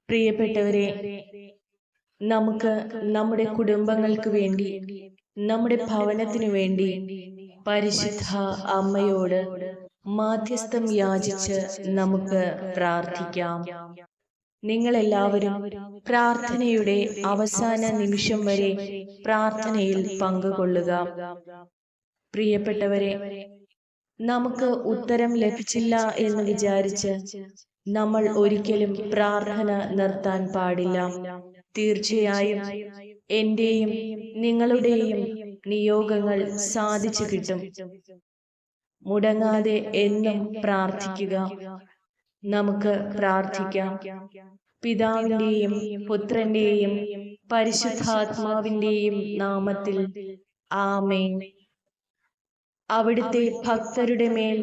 പ്രിയപ്പെട്ടവരെ, നമുക്ക് നമ്മുടെ കുടുംബങ്ങൾക്ക് വേണ്ടി, നമ്മുടെ ഭവനത്തിനു വേണ്ടി പരിശുദ്ധ അമ്മയോട് മാധ്യസ്ഥം യാചിച്ച് നമുക്ക് പ്രാർത്ഥിക്കാം. നിങ്ങളെല്ലാവരും പ്രാർത്ഥനയുടെ അവസാന നിമിഷം വരെ പ്രാർത്ഥനയിൽ പങ്കുകൊള്ളുക. പ്രിയപ്പെട്ടവരെ, നമുക്ക് ഉത്തരം ലഭിച്ചില്ല എന്ന് വിചാരിച്ച് നമ്മൾ ഒരിക്കലും പ്രാർത്ഥന നിർത്താൻ പാടില്ല. തീർച്ചയായും എന്റെയും നിങ്ങളുടെയും നിയോഗങ്ങൾ സാധിച്ചു കിട്ടും. മുടങ്ങാതെ എന്നും പ്രാർത്ഥിക്കുക. നമുക്ക് പ്രാർത്ഥിക്കാം. പിതാവിന്റെയും പുത്രന്റെയും പരിശുദ്ധാത്മാവിന്റെയും നാമത്തിൽ ആമേൻ. അവിടുത്തെ ഭക്തരുടെ മേൽ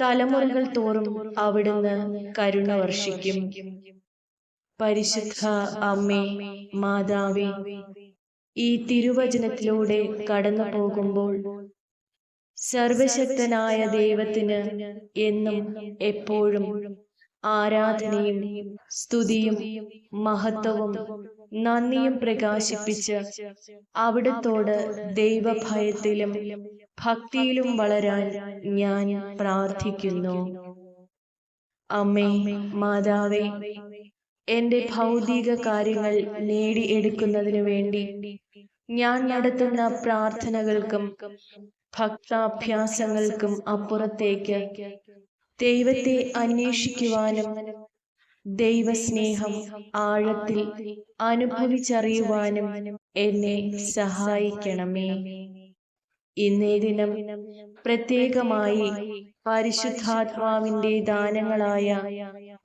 തലമുറകൾ തോറും അവിടുന്ന് കരുണ വർഷിക്കും. പരിശുദ്ധ അമ്മേ, മാതാവേ, ഈ തിരുവചനത്തിലൂടെ കടന്നു പോകുമ്പോൾ സർവശക്തനായ ദൈവത്തിന് എന്നും എപ്പോഴും ആരാധനയും സ്തുതിയും മഹത്വവും നന്ദിയും പ്രകാശിപ്പിച്ച് അവിടുത്തോട് ദൈവഭയത്തിലും ഭക്തിയിലും വളരാൻ ഞാൻ പ്രാർത്ഥിക്കുന്നു. അമ്മേ, മാതാവേ, എന്റെ ഭൗതിക കാര്യങ്ങൾ നേടിയെടുക്കുന്നതിനു വേണ്ടി ഞാൻ നടത്തുന്ന പ്രാർത്ഥനകൾക്കും ഭക്താഭ്യാസങ്ങൾക്കും അപ്പുറത്തേക്ക് ദൈവത്തെ അന്വേഷിക്കുവാനും ദൈവസ്നേഹം ആഴത്തിൽ അനുഭവിച്ചറിയുവാനും എന്നെ സഹായിക്കണമേ. ഇന്നേ ദിനം പ്രത്യേകമായി പരിശുദ്ധാത്മാവിന്റെ ദാനങ്ങളായ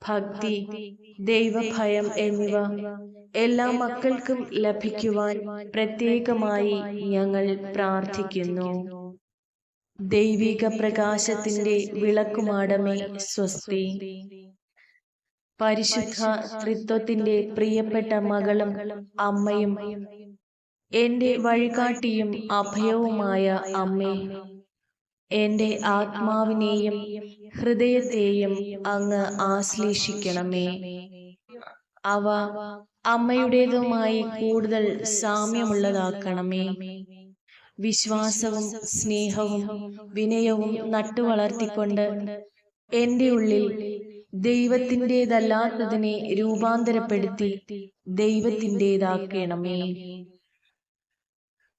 ഭക്തി, ദൈവഭയം എന്നിവ എല്ലാ മക്കൾക്കും ലഭിക്കുവാൻ പ്രത്യേകമായി ഞങ്ങൾ പ്രാർത്ഥിക്കുന്നു. ദൈവിക പ്രകാശത്തിന്റെ വിളക്കുമാടമേ സ്വസ്തി. പരിശുദ്ധ ത്രിത്വത്തിന്റെ പ്രിയപ്പെട്ട മകളും അമ്മയും എന്റെ വഴികാട്ടിയും അഭയവുമായ അമ്മേ, എന്റെ ആത്മാവിനെയും ഹൃദയത്തെയും അങ്ങ് ആശ്ലേഷിക്കണമേ. അവ അമ്മയുടേതുമായി കൂടുതൽ സാമ്യമുള്ളതാക്കണമേ. വിശ്വാസവും സ്നേഹവും വിനയവും നട്ടുവളർത്തിക്കൊണ്ട് എന്റെ ഉള്ളിൽ ദൈവത്തിൻ്റെതല്ലാത്തതിനെ രൂപാന്തരപ്പെടുത്തി ദൈവത്തിൻ്റെതാക്കണമേ.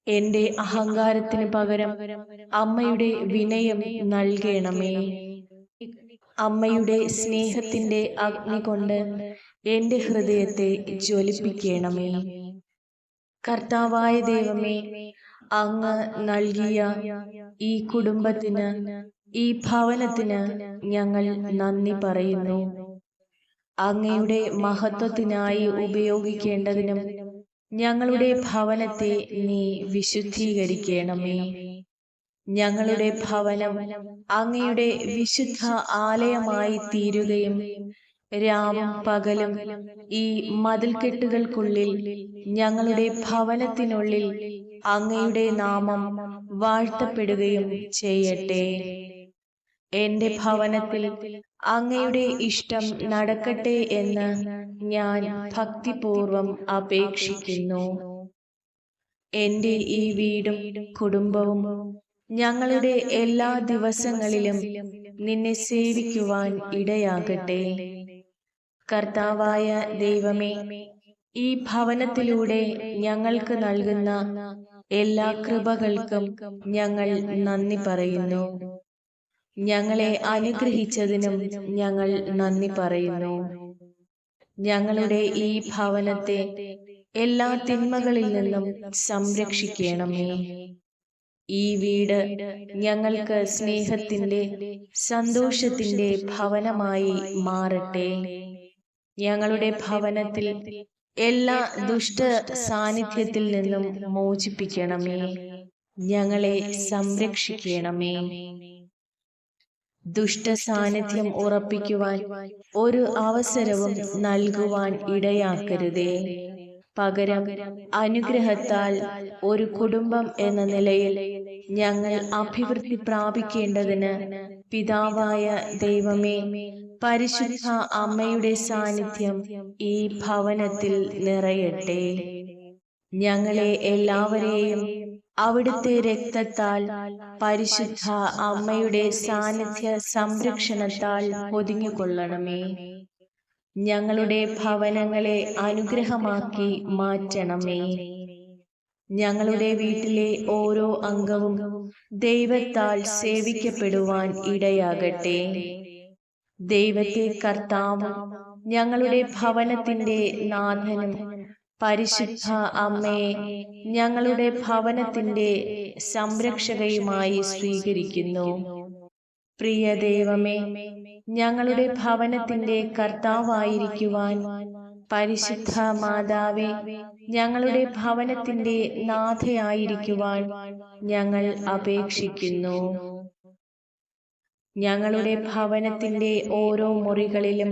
എന്റെ അഹങ്കാരത്തിന് പകരം അമ്മയുടെ വിനയം നൽകണമേ. അമ്മയുടെ സ്നേഹത്തിന്റെ അഗ്നി കൊണ്ട് എന്റെ ഹൃദയത്തെ ജ്വലിപ്പിക്കണമേ. കർത്താവായ ദൈവമേ, അങ്ങ് നൽകിയ ഈ കുടുംബത്തിന്, ഈ ഭവനത്തിന് ഞങ്ങൾ നന്ദി പറയുന്നു. അങ്ങയുടെ മഹത്വത്തിനായി ഉപയോഗിക്കേണ്ടതിനും ഞങ്ങളുടെ ഭവനത്തെ നീ വിശുദ്ധീകരിക്കണമേ. ഞങ്ങളുടെ ഭവനം അങ്ങയുടെ വിശുദ്ധ ആലയമായി തീരുകയും രാവും പകലും ഈ മതിൽക്കെട്ടുകൾക്കുള്ളിൽ ഞങ്ങളുടെ ഭവനത്തിനുള്ളിൽ അങ്ങയുടെ നാമം വാഴ്ത്തപ്പെടുകയും ചെയ്യട്ടെ. എന്റെ ഭവനത്തിൽ അങ്ങയുടെ ഇഷ്ടം നടക്കട്ടെ എന്ന് ഞാൻ ഭക്തിപൂർവം അപേക്ഷിക്കുന്നു. എന്റെ ഈ വീടും കുടുംബവും ഞങ്ങളുടെ എല്ലാ ദിവസങ്ങളിലും നിന്നെ സേവിക്കുവാൻ ഇടയാകട്ടെ. കർത്താവായ ദൈവമേ, ഈ ഭവനത്തിലൂടെ ഞങ്ങൾക്ക് നൽകുന്ന എല്ലാ കൃപകൾക്കും ഞങ്ങൾ നന്ദി പറയുന്നു. ഞങ്ങളെ അനുഗ്രഹിച്ചതിനും ഞങ്ങൾ നന്ദി പറയുന്നു. ഞങ്ങളുടെ ഈ ഭവനത്തെ എല്ലാ തിന്മകളിൽ നിന്നും സംരക്ഷിക്കണമേ. ഈ വീട് ഞങ്ങൾക്ക് സ്നേഹത്തിന്റെ, സന്തോഷത്തിന്റെ ഭവനമായി മാറട്ടെ. ഞങ്ങളുടെ ഭവനത്തിൽ എല്ലാ ദുഷ്ട സാന്നിധ്യത്തിൽ നിന്നും മോചിപ്പിക്കണമേ. ഞങ്ങളെ സംരക്ഷിക്കണമേ. ദുഷ്ട സാന്നിധ്യം ഉറപ്പിക്കുവാൻ ഒരു അവസരവും നൽകുവാൻ ഇടയാക്കരുതേ. പകരം അനുഗ്രഹത്താൽ ഒരു കുടുംബം എന്ന നിലയിൽ ഞങ്ങൾ അഭിവൃദ്ധി പ്രാപിക്കേണ്ടതിന് പിതാവായ ദൈവമേ, പരിശുദ്ധ അമ്മയുടെ സാന്നിധ്യം ഈ ഭവനത്തിൽ നിറയട്ടെ. ഞങ്ങളെ എല്ലാവരെയും അവിടുത്തെ രക്തത്താൽ, പരിശുദ്ധ അമ്മയുടെ സാന്നിധ്യ സംരക്ഷണത്താൽ പൊതിഞ്ഞുകൊള്ളണമേ. ഞങ്ങളുടെ ഭവനങ്ങളെ അനുഗ്രഹമാക്കി മാറ്റണമേ. ഞങ്ങളുടെ വീട്ടിലെ ഓരോ അംഗവും ദൈവത്താൽ സേവിക്കപ്പെടുവാൻ ഇടയാകട്ടെ. ദൈവത്തെ കർത്താവും ഞങ്ങളുടെ ഭവനത്തിന്റെ നാഥനും പരിശുദ്ധ അമ്മയെ ഞങ്ങളുടെ ഭവനത്തിന്റെ സംരക്ഷകയുമായി സ്വീകരിക്കുന്നു. പ്രിയ ദൈവമേ, ഞങ്ങളുടെ ഭവനത്തിന്റെ കർത്താവായിരിക്കുവാൻ പരിശുദ്ധ മാതാവേ, ഞങ്ങളുടെ ഭവനത്തിന്റെ നാഥയായിരിക്കുവാൻ ഞങ്ങൾ അപേക്ഷിക്കുന്നു. ഞങ്ങളുടെ ഭവനത്തിന്റെ ഓരോ മുറികളിലും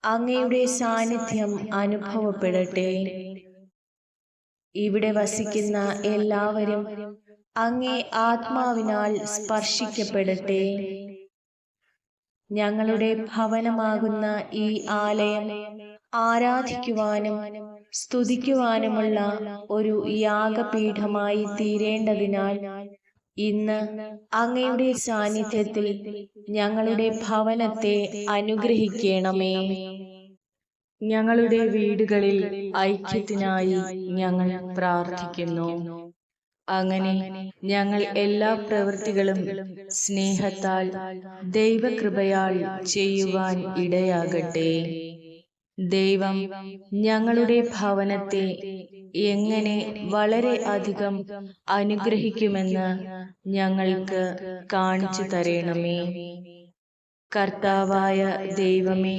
അങ്ങയുടെ സാന്നിധ്യം അനുഭവപ്പെടട്ടെ. ഇവിടെ വസിക്കുന്ന എല്ലാവരും അങ്ങേ ആത്മാവിനാൽ സ്പർശിക്കപ്പെടട്ടെ. ഞങ്ങളുടെ ഭവനമാകുന്ന ഈ ആലയം ആരാധിക്കുവാനും സ്തുതിക്കുവാനുമുള്ള ഒരു യാഗപീഠമായി തീരേണ്ടതിനാൽ ഇന്ന് അങ്ങയുടെ സാന്നിധ്യത്തിൽ ഞങ്ങളുടെ ഭവനത്തെ അനുഗ്രഹിക്കണമേ. ഞങ്ങളുടെ വീടുകളിൽ ഐക്യത്തിനായി ഞങ്ങൾ പ്രാർത്ഥിക്കുന്നു. അങ്ങനെ ഞങ്ങൾ എല്ലാ പ്രവൃത്തികളും സ്നേഹത്താൽ ദൈവകൃപയാൽ ചെയ്യുവാൻ ഇടയാകട്ടെ. ദൈവം ഞങ്ങളുടെ ഭവനത്തെ എങ്ങനെ വളരെ അധികം അനുഗ്രഹിക്കുമെന്ന് ഞങ്ങൾക്ക് കാണിച്ചു തരണമേ. കർത്താവായ ദൈവമേ,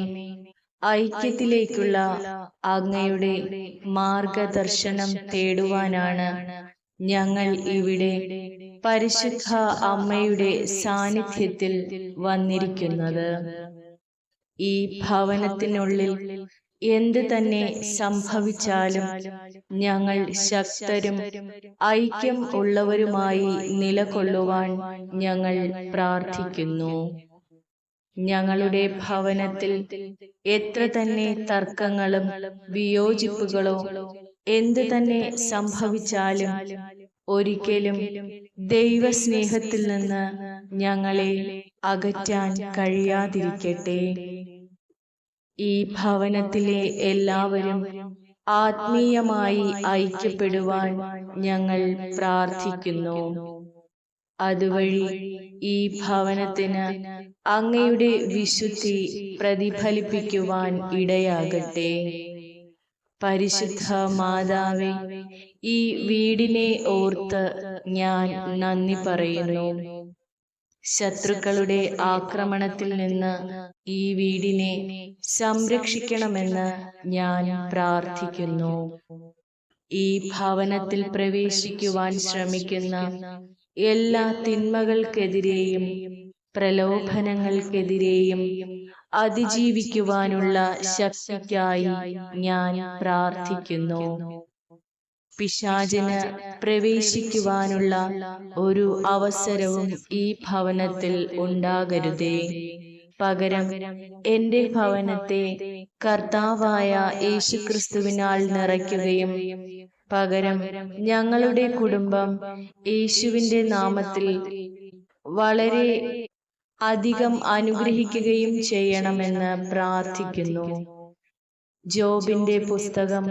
ഐക്യത്തിലേക്കുള്ള അങ്ങയുടെ മാർഗദർശനം തേടുവാനാണ് ഞങ്ങൾ ഇവിടെ പരിശുദ്ധ അമ്മയുടെ സാന്നിധ്യത്തിൽ വന്നിരിക്കുന്നത്. ഈ ഭവനത്തിനുള്ളിൽ എന്ത് തന്നെ സംഭവിച്ചാലും ഞങ്ങൾ ശക്തരും ഐക്യം ഉള്ളവരുമായി നിലകൊള്ളുവാൻ ഞങ്ങൾ പ്രാർത്ഥിക്കുന്നു. ഞങ്ങളുടെ ഭവനത്തിൽ എത്ര തന്നെ തർക്കങ്ങളും വിയോജിപ്പുകളോ എന്ത് തന്നെ സംഭവിച്ചാലും ഒരിക്കലും ദൈവസ്നേഹത്തിൽ നിന്ന് ഞങ്ങളെ അകറ്റാൻ കഴിയാതിരിക്കട്ടെ. ഈ ഭവനത്തിലെ എല്ലാവരും ആത്മീയമായി ഐക്യപ്പെടുവാൻ ഞങ്ങൾ പ്രാർത്ഥിക്കുന്നു. അതുവഴി ഈ ഭവനത്തിന് അങ്ങയുടെ വിശുദ്ധി പ്രതിഫലിപ്പിക്കുവാൻ ഇടയാകട്ടെ. പരിശുദ്ധ മാതാവേ, ഈ വീടിനെ ഓർത്ത് ഞാൻ നന്ദി പറയുന്നു. ശത്രുക്കളുടെ ആക്രമണത്തിൽ നിന്ന് ഈ വീടിനെ സംരക്ഷിക്കണമെന്ന് ഞാൻ പ്രാർത്ഥിക്കുന്നു. ഈ ഭവനത്തിൽ പ്രവേശിക്കുവാൻ ശ്രമിക്കുന്ന എല്ലാ തിന്മകൾക്കെതിരെയും പ്രലോഭനങ്ങൾക്കെതിരെയും അതിജീവിക്കുവാനുള്ള ശക്തിക്കായി ഞാൻ പ്രാർത്ഥിക്കുന്നു. പിശാചിന് പ്രവേശിക്കുവാനുള്ള ഒരു അവസരവും ഈ ഭവനത്തിൽ ഉണ്ടാകരുതേ. പകരം എന്റെ ഭവനത്തെ കർത്താവായ യേശുക്രിസ്തുവിനാൽ നിറയ്ക്കുകയും പകരം ഞങ്ങളുടെ കുടുംബം യേശുവിന്റെ നാമത്തിൽ വളരെ അധികം അനുഗ്രഹിക്കുകയും ചെയ്യണമെന്ന് പ്രാർത്ഥിക്കുന്നു. ജോബിന്റെ പുസ്തകം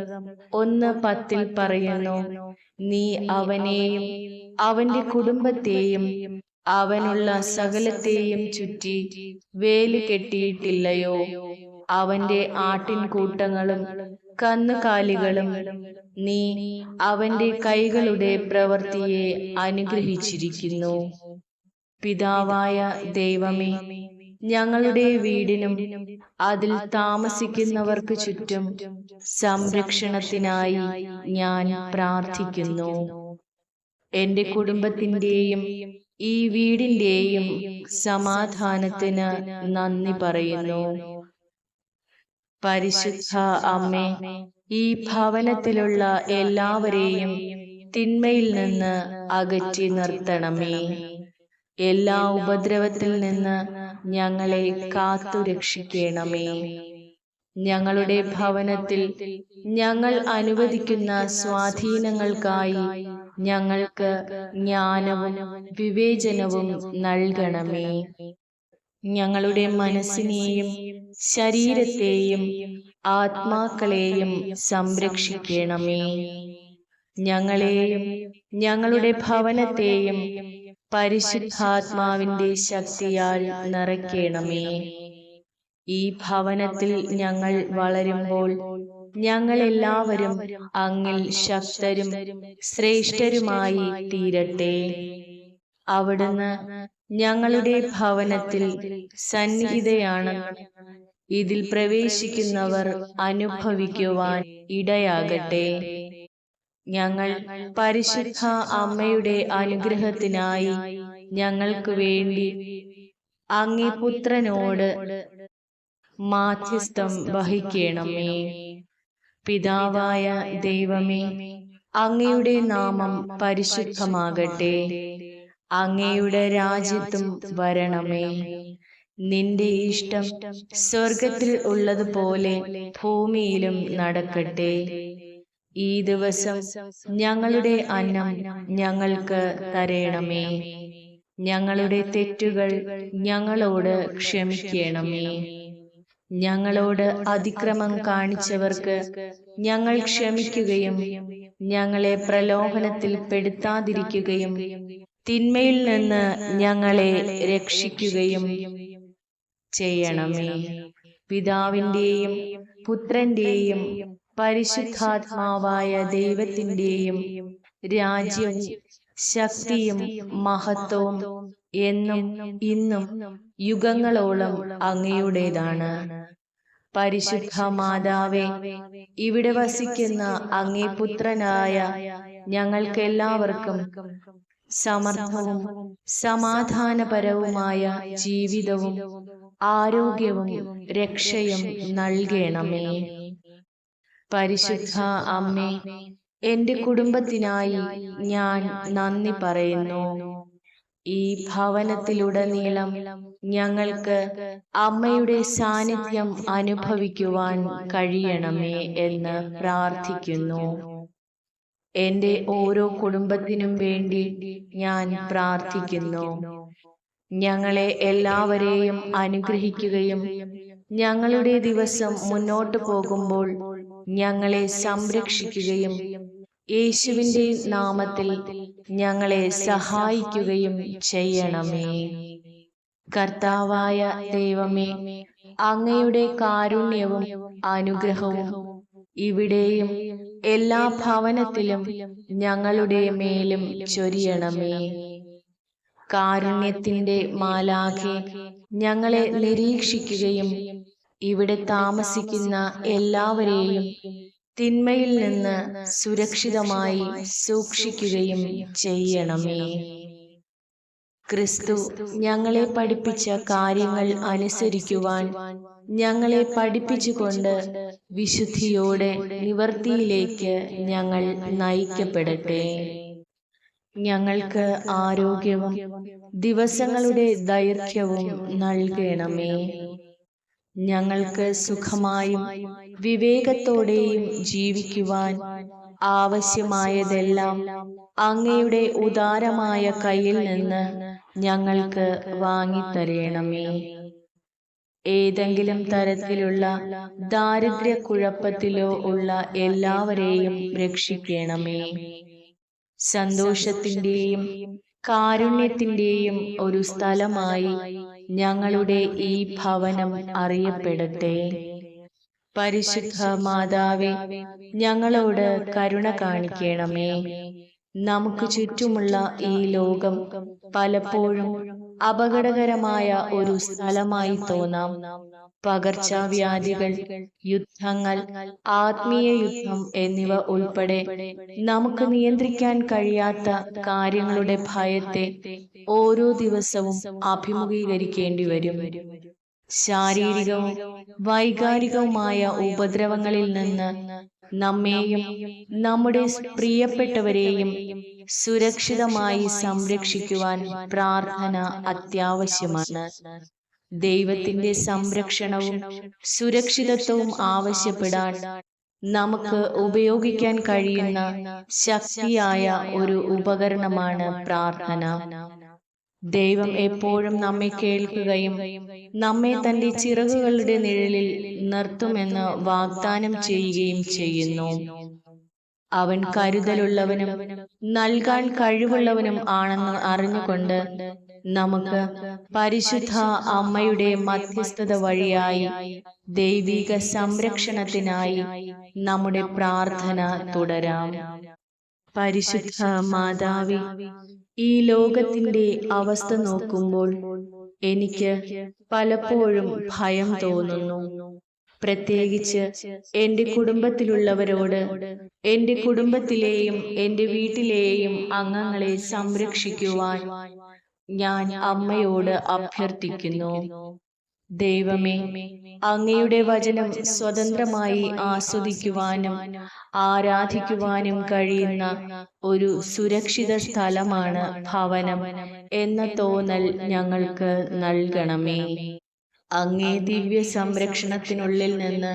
1:10 പറയുന്നു, നീ അവനെയും അവന്റെ കുടുംബത്തെയും അവനുള്ള സകലത്തെയും ചുറ്റി വേലി കെട്ടിയിട്ടില്ലയോ? അവന്റെ ആട്ടിൻകൂട്ടങ്ങളും കന്നുകാലികളും നീ അവന്റെ കൈകളുടെ പ്രവൃത്തിയെ അനുഗ്രഹിച്ചിരിക്കുന്നു. പിതാവായ ദൈവമേ, ഞങ്ങളുടെ വീടിനും അതിൽ താമസിക്കുന്നവർക്ക് ചുറ്റും സംരക്ഷണത്തിനായി ഞാൻ പ്രാർത്ഥിക്കുന്നു. എന്റെ കുടുംബത്തിന്റെയും ഈ വീടിന്റെയും സമാധാനത്തിന് നന്ദി പറയുന്നു. പരിശുദ്ധ അമ്മേ, ഈ ഭവനത്തിലുള്ള എല്ലാവരെയും തിന്മയിൽ നിന്ന് അകറ്റി നിർത്തണമേ. എല്ലാ ഉപദ്രവത്തിൽ നിന്ന് ഞങ്ങളെ കാത്തുരക്ഷിക്കണമേ. ഞങ്ങളുടെ ഭവനത്തിൽ ഞങ്ങൾ അനുവദിക്കുന്ന സ്വാധീനങ്ങൾക്കായി ഞങ്ങൾക്ക് ജ്ഞാനവും വിവേചനവും നൽകണമേ. ഞങ്ങളുടെ മനസ്സിനെയും ശരീരത്തെയും ആത്മാക്കളെയും സംരക്ഷിക്കണമേ. ഞങ്ങളെയും ഞങ്ങളുടെ ഭവനത്തെയും പരിശുദ്ധാത്മാവിന്റെ ശക്തിയാൽ നിറയ്ക്കണമേ. ഈ ഭവനത്തിൽ ഞങ്ങൾ വളരുമ്പോൾ ഞങ്ങളെല്ലാവരും അങ്ങിൽ ശക്തരും ശ്രേഷ്ഠരുമായി തീരട്ടെ. അവിടുന്ന് ഞങ്ങളുടെ ഭവനത്തിൽ സന്നിഹിതയാണെന്ന് ഇതിൽ പ്രവേശിക്കുന്നവർ അനുഭവിക്കുവാൻ ഇടയാകട്ടെ. ഞങ്ങൾ പരിശുദ്ധ അമ്മയുടെ അനുഗ്രഹത്തിനായി ഞങ്ങൾക്ക് വേണ്ടി അങ്ങേ പുത്രനോട് മാധ്യസ്ഥം വഹിക്കണമേ. പിതാവായ ദൈവമേ, അങ്ങയുടെ നാമം പരിശുദ്ധമാകട്ടെ. അങ്ങയുടെ രാജ്യത്വം വരണമേ. നിന്റെ ഇഷ്ടം സ്വർഗത്തിൽ ഉള്ളതുപോലെ ഭൂമിയിലും നടക്കട്ടെ. ഈ ദിവസം ഞങ്ങളുടെ അന്നം ഞങ്ങൾക്ക് തരണമേ. ഞങ്ങളുടെ തെറ്റുകൾ ഞങ്ങളോട് ക്ഷമിക്കണമേ. ഞങ്ങളോട് അതിക്രമം കാണിച്ചവർക്ക് ഞങ്ങൾ ക്ഷമിക്കുകയും ഞങ്ങളെ പ്രലോഭനത്തിൽ പെടുത്താതിരിക്കുകയും തിന്മയിൽ നിന്ന് ഞങ്ങളെ രക്ഷിക്കുകയും ചെയ്യണമേ. പിതാവിന്റെയും പുത്രന്റെയും പരിശുദ്ധാത്മാവായ ദൈവത്തിന്റെയും രാജ്യവും ശക്തിയും മഹത്വവും എന്നും ഇന്നും യുഗങ്ങളോളം അങ്ങയുടേതാണ്. പരിശുദ്ധ മാതാവേ, ഇവിടെ വസിക്കുന്ന അങ്ങേ പുത്രനായ ഞങ്ങൾക്കെല്ലാവർക്കും സമർത്ഥവും സമാധാനപരവുമായ ജീവിതവും ആരോഗ്യവും രക്ഷയും നൽകണമേ. പരിശുദ്ധ അമ്മേ, എന്റെ കുടുംബത്തിനായി ഞാൻ നന്ദി പറയുന്നു. ഈ ഭവനത്തിലുടനീളം ഞങ്ങൾക്ക് അമ്മയുടെ സാന്നിധ്യം അനുഭവിക്കുവാൻ കഴിയണമേ എന്ന് പ്രാർത്ഥിക്കുന്നു. എന്റെ ഓരോ കുടുംബത്തിനും വേണ്ടി ഞാൻ പ്രാർത്ഥിക്കുന്നു. ഞങ്ങളെ എല്ലാവരെയും അനുഗ്രഹിക്കുകയും ഞങ്ങളുടെ ദിവസം മുന്നോട്ടു പോകുമ്പോൾ ഞങ്ങളെ സംരക്ഷിക്കുകയും യേശുവിന്റെ നാമത്തിൽ ഞങ്ങളെ സഹായിക്കുകയും ചെയ്യണമേ. കർത്താവായ ദൈവമേ, അങ്ങയുടെ കാരുണ്യവും അനുഗ്രഹവും ഇവിടെയും എല്ലാ ഭവനത്തിലും ഞങ്ങളുടെ മേലും ചൊരിയണമേ. കാരുണ്യത്തിന്റെ മാലാഖെ ഞങ്ങളെ നിരീക്ഷിക്കുകയും ഇവിടെ താമസിക്കുന്ന എല്ലാവരെയും തിന്മയിൽ നിന്ന് സുരക്ഷിതമായി സൂക്ഷിക്കുകയും ചെയ്യണമേ. ക്രിസ്തു ഞങ്ങളെ പഠിപ്പിച്ച കാര്യങ്ങൾ അനുസരിക്കുവാൻ ഞങ്ങളെ പഠിപ്പിച്ചുകൊണ്ട് വിശുദ്ധിയോടെ നിവൃത്തിയിലേക്ക് ഞങ്ങൾ നയിക്കപ്പെടട്ടെ. ഞങ്ങൾക്ക് ആരോഗ്യവും ദിവസങ്ങളുടെ ദൈർഘ്യവും നൽകണമേ. ഞങ്ങൾക്ക് സുഖമായും വിവേകത്തോടെയും ജീവിക്കുവാൻ ആവശ്യമായതെല്ലാം അങ്ങയുടെ ഉദാരമായ കയ്യിൽ നിന്ന് ഞങ്ങൾക്ക് വാങ്ങിത്തരണമേ. ഏതെങ്കിലും തരത്തിലുള്ള ദാരിദ്ര്യ കുഴപ്പത്തിലോ ഉള്ള എല്ലാവരെയും രക്ഷിക്കണമേ. സന്തോഷത്തിന്റെയും കാരുണ്യത്തിന്റെയും ഒരു സ്ഥലമായി ഞങ്ങളുടെ ഈ ഭവനം അറിയപ്പെടട്ടെ. പരിശുദ്ധ മാതാവേ, ഞങ്ങളോട് കരുണ കാണിക്കണമേ. നമുക്ക് ചുറ്റുമുള്ള ഈ ലോകം പലപ്പോഴും അപകടകരമായ ഒരു സ്ഥലമായി തോന്നാം. പകർച്ചവ്യാധികൾ, യുദ്ധങ്ങൾ, ആത്മീയ യുദ്ധം എന്നിവ ഉൾപ്പെടെ നമുക്ക് നിയന്ത്രിക്കാൻ കഴിയാത്ത കാര്യങ്ങളുടെ ഭയത്തെ ഓരോ ദിവസവും അഭിമുഖീകരിക്കേണ്ടി വരും. ശാരീരികവും വൈകാരികവുമായ ഉപദ്രവങ്ങളിൽ നിന്ന് നമ്മെയും നമ്മുടെ പ്രിയപ്പെട്ടവരെയും സുരക്ഷിതമായി സംരക്ഷിക്കുവാൻ പ്രാർത്ഥന അത്യാവശ്യമാണ്. ദൈവത്തിന്റെ സംരക്ഷണവും സുരക്ഷിതത്വവും ആവശ്യപ്പെടാൻ നമുക്ക് ഉപയോഗിക്കാൻ കഴിയുന്ന ശക്തിയായ ഒരു ഉപകരണമാണ് പ്രാർത്ഥന. ദൈവം എപ്പോഴും നമ്മെ കേൾക്കുകയും നമ്മെ തന്റെ ചിറകുകളുടെ നിഴലിൽ നിർത്തുമെന്ന് വാഗ്ദാനം ചെയ്യുകയും ചെയ്യുന്നു. അവൻ കരുതലുള്ളവനും നൽകാൻ കഴിവുള്ളവനും ആണെന്ന് അറിഞ്ഞുകൊണ്ട് നമുക്ക് പരിശുദ്ധ അമ്മയുടെ മധ്യസ്ഥത വഴിയായി ദൈവിക സംരക്ഷണത്തിനായി നമ്മുടെ പ്രാർത്ഥന തുടരാം. പരിശുദ്ധ മാതാവേ, ഈ ലോകത്തിന്റെ അവസ്ഥ നോക്കുമ്പോൾ എനിക്ക് പലപ്പോഴും ഭയം തോന്നുന്നു. പ്രത്യേകിച്ച് എന്റെ കുടുംബത്തിലുള്ളവരോട്, എന്റെ കുടുംബത്തിലെയും എന്റെ വീട്ടിലെയും അംഗങ്ങളെ സംരക്ഷിക്കുവാൻ ഞാൻ അമ്മയോട് അഭ്യർത്ഥിക്കുന്നു. ദൈവമേ, അങ്ങയുടെ വചനം സ്വതന്ത്രമായി ആസ്വദിക്കുവാനും ആരാധിക്കുവാനും കഴിയുന്ന ഒരു സുരക്ഷിത സ്ഥലമാണ് ഭവനം എന്ന തോന്നൽ ഞങ്ങൾക്ക് നൽകണമേ. അങ്ങേ ദിവ്യ സംരക്ഷണത്തിനുള്ളിൽ നിന്ന്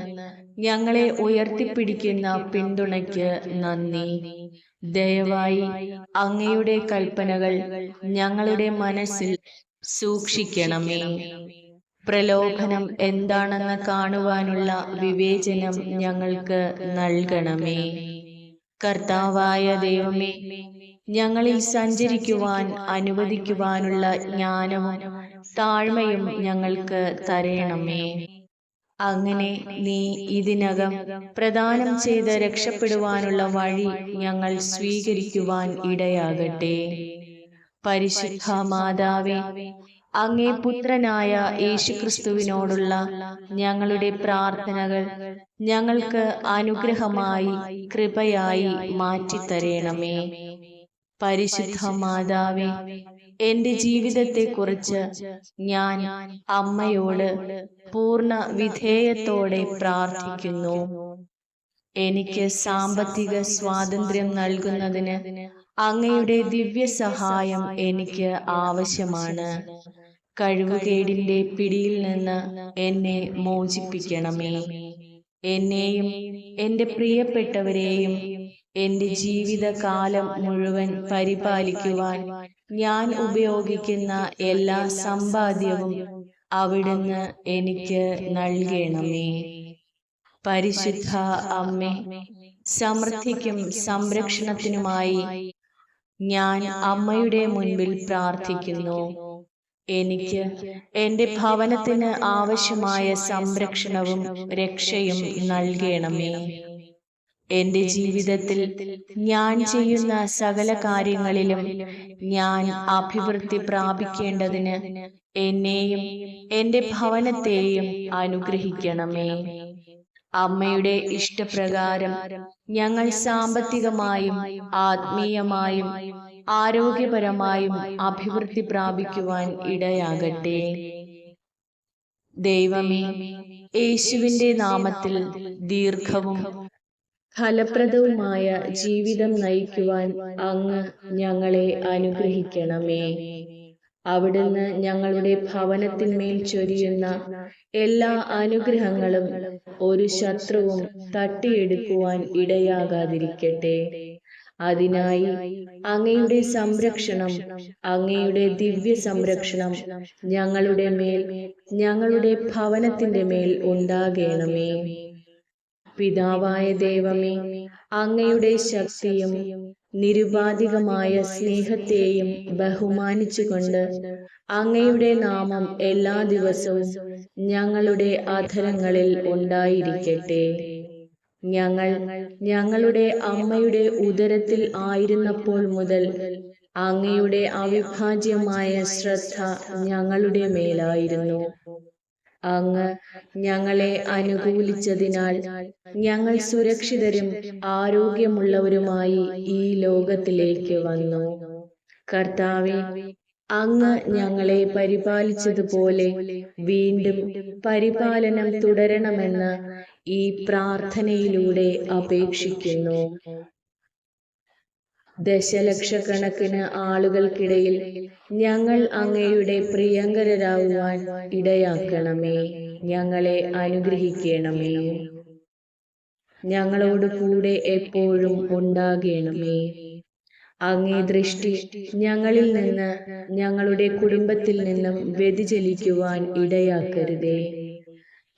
ഞങ്ങളെ ഉയർത്തിപ്പിടിക്കുന്ന പിന്തുണയ്ക്ക് നന്ദി. ദയവായി അങ്ങയുടെ കൽപ്പനകൾ ഞങ്ങളുടെ മനസ്സിൽ സൂക്ഷിക്കണമേ. പ്രലോഭനം എന്താണെന്ന് കാണുവാനുള്ള വിവേചനം ഞങ്ങൾക്ക് നൽകണമേ. കർത്താവായ ദൈവമേ, ഞങ്ങളിൽ സഞ്ചരിക്കുവാൻ അനുവദിക്കുവാനുള്ള ജ്ഞാനവും താഴ്മയും ഞങ്ങൾക്ക് തരയണമേ. അങ്ങനെ നീ ഇതിനകം പ്രദാനം ചെയ്ത് രക്ഷപ്പെടുവാനുള്ള വഴി ഞങ്ങൾ സ്വീകരിക്കുവാൻ ഇടയാകട്ടെ. പരിശുദ്ധ മാതാവേ, അങ്ങേ പുത്രനായ യേശുക്രിസ്തുവിനോടുള്ള ഞങ്ങളുടെ പ്രാർത്ഥനകൾ ഞങ്ങൾക്ക് അനുഗ്രഹമായി കൃപയായി മാറ്റിത്തരയണമേ. പരിശുദ്ധ മാതാവേ, എന്റെ ജീവിതത്തെക്കുറിച്ച് ഞാൻ അമ്മയോട് പൂർണ്ണ വിധേയത്തോടെ പ്രാർത്ഥിക്കുന്നു. എനിക്ക് സാമ്പത്തിക സ്വാതന്ത്ര്യം നൽകുന്നതിന് അങ്ങയുടെ ദിവ്യ സഹായം എനിക്ക് ആവശ്യമാണ്. കഴിവുകേടിന്റെ പിടിയിൽ നിന്ന് എന്നെ മോചിപ്പിക്കണമേ. എന്നെയും എന്റെ പ്രിയപ്പെട്ടവരെയും എന്റെ ജീവിതകാലം മുഴുവൻ പരിപാലിക്കുവാൻ ഞാൻ ഉപയോഗിക്കുന്ന എല്ലാ സമ്പാദ്യവും അവിടുന്ന് എനിക്ക് നൽകണമേ. പരിശുദ്ധ അമ്മേ, സമൃദ്ധിക്കും സംരക്ഷണത്തിനുമായി ഞാൻ അമ്മയുടെ മുൻപിൽ പ്രാർത്ഥിക്കുന്നു. എനിക്ക് എന്റെ ഭവനത്തിന് ആവശ്യമായ സംരക്ഷണവും രക്ഷയും നൽകണമേ. എന്റെ ജീവിതത്തിൽ ഞാൻ ചെയ്യുന്ന സകല കാര്യങ്ങളിലും ഞാൻ അഭിവൃദ്ധി പ്രാപിക്കേണ്ടതിന് എന്നെയും എന്റെ ഭവനത്തെയും അനുഗ്രഹിക്കണമേ. അമ്മയുടെ ഇഷ്ടപ്രകാരം ഞങ്ങൾ സാമ്പത്തികമായും ആത്മീയമായും ആരോഗ്യപരമായും അഭിവൃദ്ധി പ്രാപിക്കുവാൻ ഇടയാകട്ടെ. ദൈവമേ, യേശുവിന്റെ നാമത്തിൽ ദീർഘവും ഫലപ്രദവുമായ ജീവിതം നയിക്കുവാൻ അങ്ങ് ഞങ്ങളെ അനുഗ്രഹിക്കണമേ. അവിടുന്ന് ഞങ്ങളുടെ ഭവനത്തിന്മേൽ ചൊരിയുന്ന എല്ലാ അനുഗ്രഹങ്ങളും ഒരു ശത്രുവും തട്ടിയെടുക്കുവാൻ ഇടയാകാതിരിക്കട്ടെ. അതിനായി അങ്ങയുടെ സംരക്ഷണം, അങ്ങയുടെ ദിവ്യ സംരക്ഷണം ഞങ്ങളുടെ മേൽ, ഞങ്ങളുടെ ഭവനത്തിന്റെ മേൽ ഉണ്ടാകണമേ. പിതാവായ ദൈവമേ, അങ്ങയുടെ ശക്തിയും നിരുപാധികമായ സ്നേഹത്തെയും ബഹുമാനിച്ചുകൊണ്ട് അങ്ങയുടെ നാമം എല്ലാ ദിവസവും ഞങ്ങളുടെ അധരങ്ങളിൽ ഉണ്ടായിരിക്കട്ടെ. ഞങ്ങൾ ഞങ്ങളുടെ അമ്മയുടെ ഉദരത്തിൽ ആയിരുന്നപ്പോൾ മുതൽ അങ്ങയുടെ അവിഭാജ്യമായ ശ്രദ്ധ ഞങ്ങളുടെ മേലായിരുന്നു. അങ്ങ് ഞങ്ങളെ അനുകൂലിച്ചതിനാൽ ഞങ്ങൾ സുരക്ഷിതരും ആരോഗ്യമുള്ളവരുമായി ഈ ലോകത്തിലേക്ക് വന്നു. കർത്താവേ, അങ്ങ് ഞങ്ങളെ പരിപാലിച്ചതുപോലെ വീണ്ടും പരിപാലനം തുടരണമെന്ന് ഈ പ്രാർത്ഥനയിലൂടെ അപേക്ഷിക്കുന്നു. ദശലക്ഷക്കണക്കിന് ആളുകൾക്കിടയിൽ ഞങ്ങൾ അങ്ങയുടെ പ്രിയങ്കരരാകുവാൻ ഇടയാക്കണമേ. ഞങ്ങളെ അനുഗ്രഹിക്കണമേ. ഞങ്ങളോട് കൂടെ എപ്പോഴും ഉണ്ടാകണമേ. അങ്ങേ ദൃഷ്ടി ഞങ്ങളിൽ നിന്ന്, ഞങ്ങളുടെ കുടുംബത്തിൽ നിന്നും വ്യതിചലിക്കുവാൻ ഇടയാക്കരുതേ.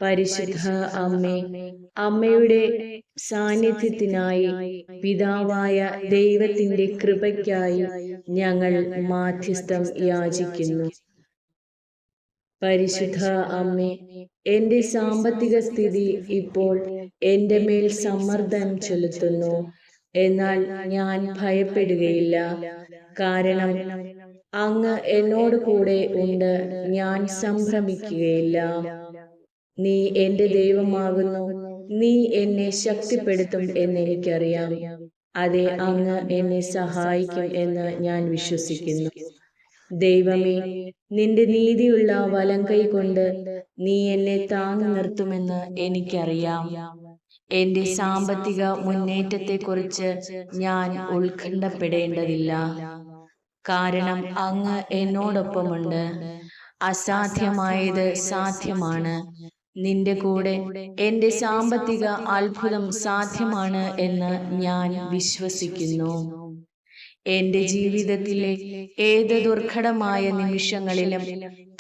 പരിശുദ്ധ അമ്മേ, അമ്മയുടെ സാന്നിധ്യത്തിനായി പിതാവായ ദൈവത്തിന്റെ കൃപയ്ക്കായി ഞങ്ങൾ മാധ്യസ്ഥം യാചിക്കുന്നു. പരിശുദ്ധ അമ്മേ, എന്റെ സാമ്പത്തിക സ്ഥിതി ഇപ്പോൾ എന്റെ മേൽ സമ്മർദ്ദം ചെലുത്തുന്നു. എന്നാൽ ഞാൻ ഭയപ്പെടുകയില്ല. കാരണം അങ്ങ് എന്നോട് കൂടെ ഉണ്ട്. ഞാൻ സംഭ്രമിക്കുകയില്ല. നീ എന്റെ ദൈവമാകുന്നു. നീ എന്നെ ശക്തിപ്പെടുത്തും എന്നെനിക്കറിയാം. അതെ, അങ്ങ് എന്നെ സഹായിക്കും എന്ന് ഞാൻ വിശ്വസിക്കുന്നു. ദൈവമേ, നിന്റെ നീതിയുള്ള വലങ്കൈ കൊണ്ട് നീ എന്നെ താങ്ങി നിർത്തുമെന്ന് എനിക്കറിയാം. എന്റെ സാമ്പത്തിക മുന്നേറ്റത്തെക്കുറിച്ച് ഞാൻ ഉത്കണ്ഠപ്പെടേണ്ടതില്ല. കാരണം അങ്ങ് എന്നോടൊപ്പമുണ്ട്. അസാധ്യമായത് സാധ്യമാണ്. നിന്റെ കൂടെ എന്റെ സാമ്പത്തിക അത്ഭുതം സാധ്യമാണ് എന്ന് ഞാൻ വിശ്വസിക്കുന്നു. എന്റെ ജീവിതത്തിലെ ഏത് ദുർഘടമായ നിമിഷങ്ങളിലും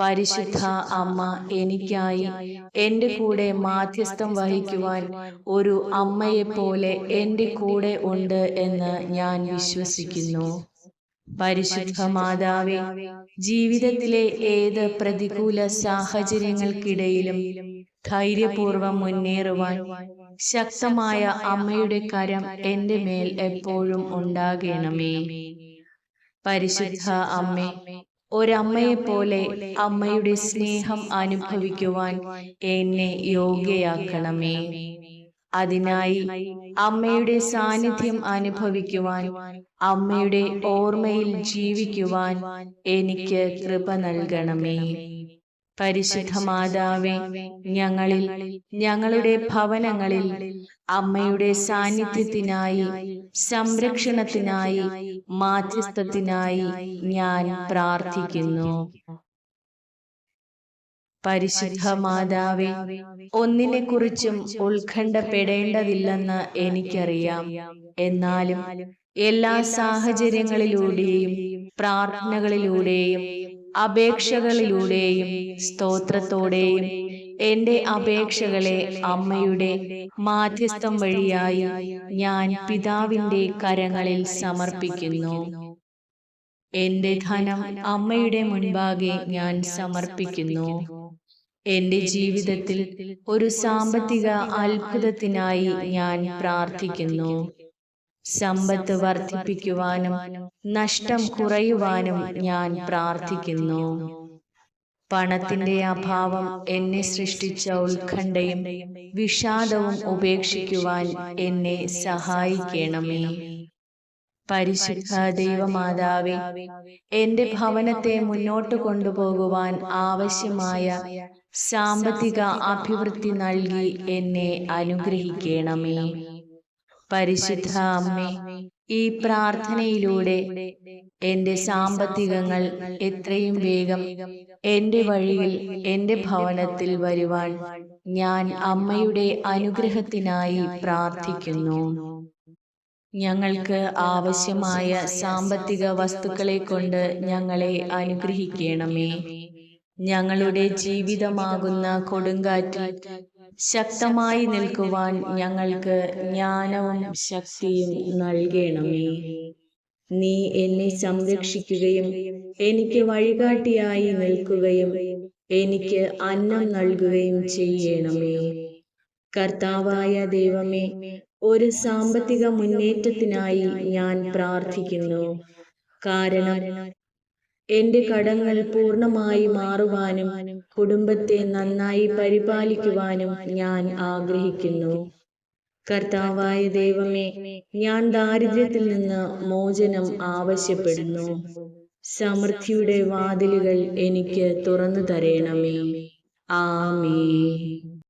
പരിശുദ്ധ അമ്മ എനിക്കായി എന്റെ കൂടെ മാധ്യസ്ഥം വഹിക്കുവാൻ ഒരു അമ്മയെപ്പോലെ എന്റെ കൂടെ ഉണ്ട് എന്ന് ഞാൻ വിശ്വസിക്കുന്നു. പരിശുദ്ധ മാതാവേ, ജീവിതത്തിലെ ഏത് പ്രതികൂല സാഹചര്യങ്ങൾക്കിടയിലും ധൈര്യപൂർവം മുന്നേറുവാൻ ശക്തമായ അമ്മയുടെ കരം എന്റെ മേൽ എപ്പോഴും ഉണ്ടാകണമേ. പരിശുദ്ധ അമ്മേ, ഒരമ്മയെപ്പോലെ അമ്മയുടെ സ്നേഹം അനുഭവിക്കുവാൻ എന്നെ യോഗ്യയാക്കണമേ. അതിനായി അമ്മയുടെ സാന്നിധ്യം അനുഭവിക്കുവാൻ, അമ്മയുടെ ഓർമ്മയിൽ ജീവിക്കുവാൻ എനിക്ക് കൃപ നൽകണമേ. പരിശുദ്ധ മാതാവേ, ഞങ്ങളിൽ, ഞങ്ങളുടെ ഭവനങ്ങളിൽ അമ്മയുടെ സാന്നിധ്യത്തിനായി, സംരക്ഷണത്തിനായി, മാധ്യസ്ഥത്തിനായി ഞാൻ പ്രാർത്ഥിക്കുന്നു. പരിശുദ്ധ മാതാവേ, ഒന്നിനെക്കുറിച്ചും ഉത്കണ്ഠപ്പെടേണ്ടതില്ലെന്ന് എനിക്കറിയാം. എന്നാലും എല്ലാ സാഹചര്യങ്ങളിലൂടെയും പ്രാർത്ഥനകളിലൂടെയും അപേക്ഷകളിലൂടെയും സ്തോത്രത്തോടെയും എന്റെ അപേക്ഷകളെ അമ്മയുടെ മാധ്യസ്ഥം വഴിയായി ഞാൻ പിതാവിന്റെ കരങ്ങളിൽ സമർപ്പിക്കുന്നു. എന്റെ ധനം അമ്മയുടെ മുൻപാകെ ഞാൻ സമർപ്പിക്കുന്നു. എന്റെ ജീവിതത്തിൽ ഒരു സാമ്പത്തിക അത്ഭുതത്തിനായി ഞാൻ പ്രാർത്ഥിക്കുന്നു. സമ്പത്ത് വർദ്ധിപ്പിക്കുവാനും നഷ്ടം കുറയുവാനും ഞാൻ പ്രാർത്ഥിക്കുന്നു. പണത്തിന്റെ അഭാവം എന്നെ സൃഷ്ടിച്ച ഉത്കണ്ഠയും വിഷാദവും ഉപേക്ഷിക്കുവാൻ എന്നെ സഹായിക്കണമേ. പരിശുദ്ധ ദൈവമാതാവേ, എന്റെ ഭവനത്തെ മുന്നോട്ട് കൊണ്ടുപോകുവാൻ ആവശ്യമായ സാമ്പത്തിക അഭിവൃദ്ധി നൽകി എന്നെ അനുഗ്രഹിക്കണമേ. പരിശുദ്ധ അമ്മേ, ഈ പ്രാർത്ഥനയിലൂടെ എന്റെ സാമ്പത്തികങ്ങൾ എത്രയും വേഗം എന്റെ വഴിയിൽ, എന്റെ ഭവനത്തിൽ വരുവാൻ ഞാൻ അമ്മയുടെ അനുഗ്രഹത്തിനായി പ്രാർത്ഥിക്കുന്നു. ഞങ്ങൾക്ക് ആവശ്യമായ സാമ്പത്തിക വസ്തുക്കളെ കൊണ്ട് ഞങ്ങളെ അനുഗ്രഹിക്കണമേ. ഞങ്ങളുടെ ജീവിതമാകുന്ന കൊടുങ്കാറ്റിൽ ശക്തമായി നിൽക്കുവാൻ ഞങ്ങൾക്ക് ജ്ഞാനവും ശക്തിയും നൽകണമേ. നീ എന്നെ സംരക്ഷിക്കുകയും എനിക്ക് വഴികാട്ടിയായി നിൽക്കുകയും എനിക്ക് അന്നം നൽകുകയും ചെയ്യണമേ. കർത്താവായ ദൈവമേ, ഒരു സാമ്പത്തിക മുന്നേറ്റത്തിനായി ഞാൻ പ്രാർത്ഥിക്കുന്നു. കാരണം എന്റെ കടങ്ങൾ പൂർണ്ണമായി മാറുവാനും കുടുംബത്തെ നന്നായി പരിപാലിക്കുവാനും ഞാൻ ആഗ്രഹിക്കുന്നു. കർത്താവായ ദൈവമേ, ഞാൻ ദാരിദ്ര്യത്തിൽ നിന്ന് മോചനം ആവശ്യപ്പെടുന്നു. സമൃദ്ധിയുടെ വാതിലുകൾ എനിക്ക് തുറന്നു തരണമേ. ആമേൻ.